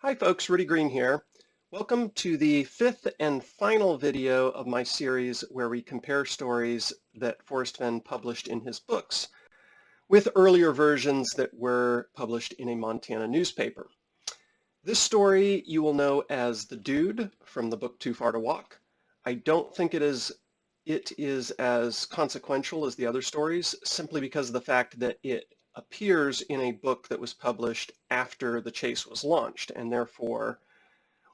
Hi folks, Rudy Green here. Welcome to the fifth and final video of my series where we compare stories that Forrest Fenn published in his books with earlier versions that were published in a Montana newspaper. This story you will know as The Dude from the book Too Far to Walk. I don't think it is as consequential as the other stories simply because of the fact that it appears in a book that was published after the chase was launched, and therefore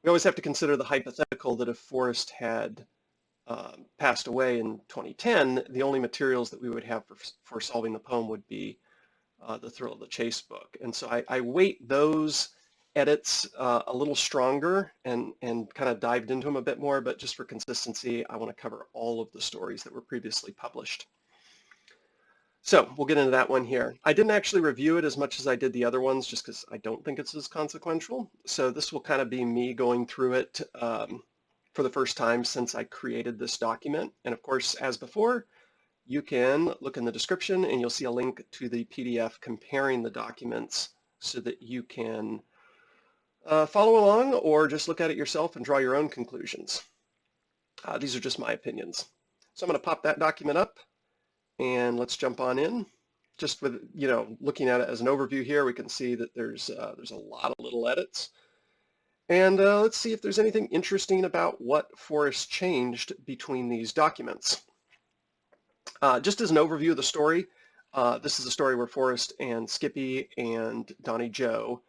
we always have to consider the hypothetical that if Forrest had passed away in 2010, the only materials that we would have for solving the poem would be the Thrill of the Chase book. And so I weight those edits a little stronger and kind of dived into them a bit more, but just for consistency, I want to cover all of the stories that were previously published. So we'll get into that one here. I didn't actually review it as much as I did the other ones just because I don't think it's as consequential. So this will kind of be me going through it for the first time since I created this document. And of course, as before, you can look in the description and you'll see a link to the PDF comparing the documents so that you can follow along or just look at it yourself and draw your own conclusions. These are just my opinions. So I'm going to pop that document up. And let's jump on in. Just with, looking at it as an overview here, we can see that there's a lot of little edits. And let's see if there's anything interesting about what Forrest changed between these documents. Just as an overview of the story, this is a story where Forrest and Skippy and Donnie Joe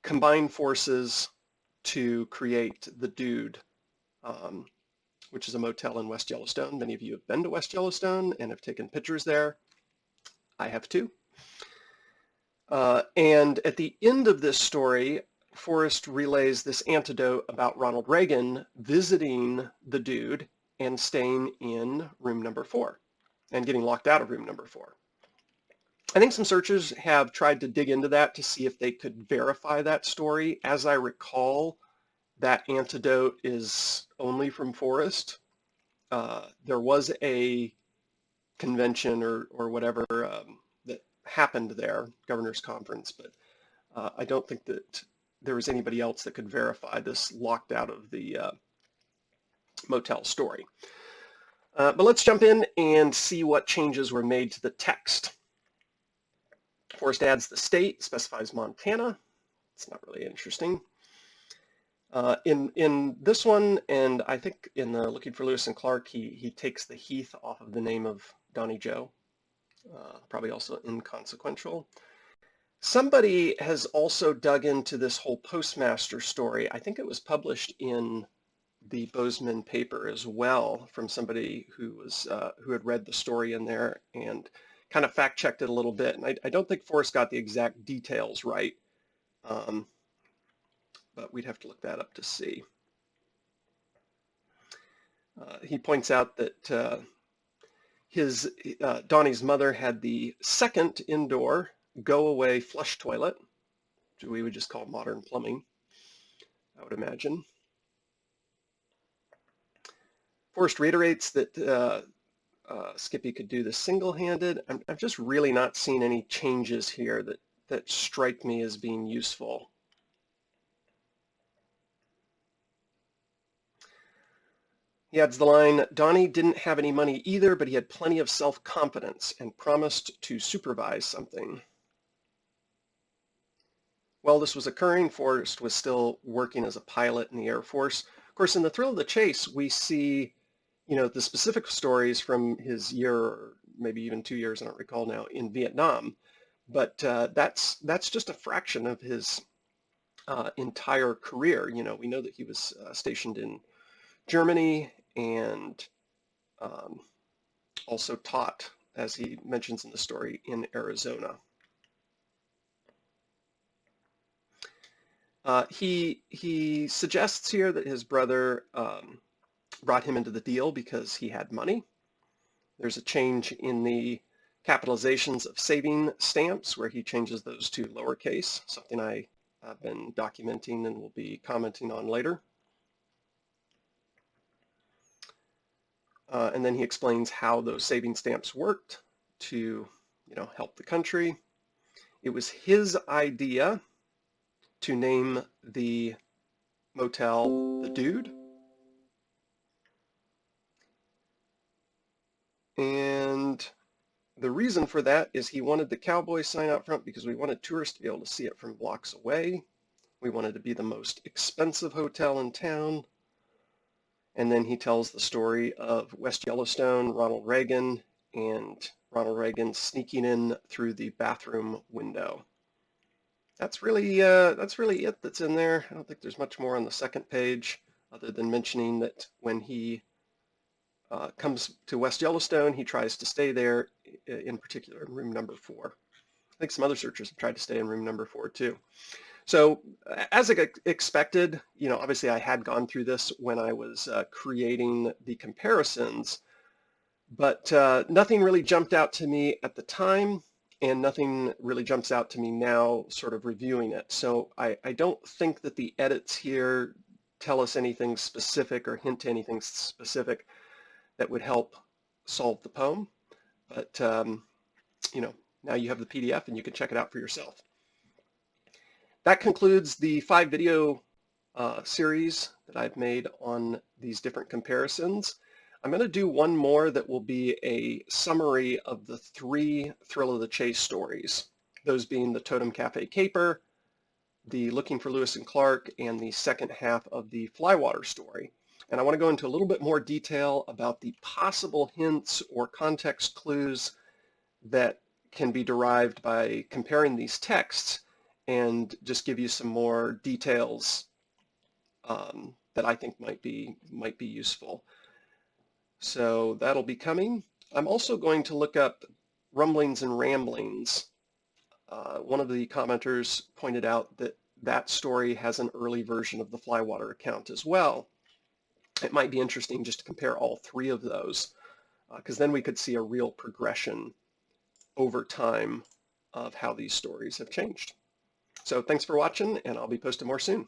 combine forces to create the Dude, which is a motel in West Yellowstone. Many of you have been to West Yellowstone and have taken pictures there. I have too. And at the end of this story, Forrest relays this anecdote about Ronald Reagan visiting the Dude and staying in room number 4 and getting locked out of room number 4. I think some searchers have tried to dig into that to see if they could verify that story. As I recall, that anecdote is only from Forrest. There was a convention or whatever that happened there, governor's conference, but I don't think that there was anybody else that could verify this locked out of the motel story. But let's jump in and see what changes were made to the text. Forrest adds the state, specifies Montana. It's not really interesting. In this one, and I think in the Looking for Lewis and Clark, he takes the Heath off of the name of Donnie Joe, probably also inconsequential. Somebody has also dug into this whole postmaster story. I think it was published in the Bozeman paper as well from somebody who had read the story in there and kind of fact-checked it a little bit. And I don't think Forrest got the exact details right. But we'd have to look that up to see. He points out that Donnie's mother had the second indoor go-away flush toilet, which we would just call modern plumbing, I would imagine. Forrest reiterates that Skippy could do this single-handed. I've just really not seen any changes here that strike me as being useful. He adds the line, Donnie didn't have any money either, but he had plenty of self-confidence and promised to supervise something. While this was occurring, Forrest was still working as a pilot in the Air Force. Of course, in The Thrill of the Chase, we see, the specific stories from his year, or maybe even 2 years, I don't recall now, in Vietnam. But that's just a fraction of his entire career. We know that he was stationed in Germany and also taught, as he mentions in the story, in Arizona. He suggests here that his brother brought him into the deal because he had money. There's a change in the capitalizations of saving stamps where he changes those to lowercase, something I have been documenting and will be commenting on later. And then he explains how those saving stamps worked to, help the country. It was his idea to name the motel The Dude. And the reason for that is he wanted the cowboy sign out front because we wanted tourists to be able to see it from blocks away. We wanted to be the most expensive hotel in town. And then he tells the story of West Yellowstone, Ronald Reagan, and Ronald Reagan sneaking in through the bathroom window. That's really it that's in there. I don't think there's much more on the second page other than mentioning that when he comes to West Yellowstone, he tries to stay there, in particular in room number 4. I think some other searchers have tried to stay in room number 4 too. So as I expected, obviously I had gone through this when I was creating the comparisons, but nothing really jumped out to me at the time, and nothing really jumps out to me now sort of reviewing it. So I don't think that the edits here tell us anything specific or hint to anything specific that would help solve the poem. But, now you have the PDF and you can check it out for yourself. That concludes the 5 video series that I've made on these different comparisons. I'm going to do one more that will be a summary of the 3 Thrill of the Chase stories, those being the Totem Cafe Caper, the Looking for Lewis and Clark, and the second half of the Flywater story. And I want to go into a little bit more detail about the possible hints or context clues that can be derived by comparing these texts, and just give you some more details that I think might be useful. So that'll be coming. I'm also going to look up Rumblings and Ramblings. One of the commenters pointed out that that story has an early version of the Flywater account as well. It might be interesting just to compare all 3 of those, because then we could see a real progression over time of how these stories have changed. So thanks for watching, and I'll be posting more soon.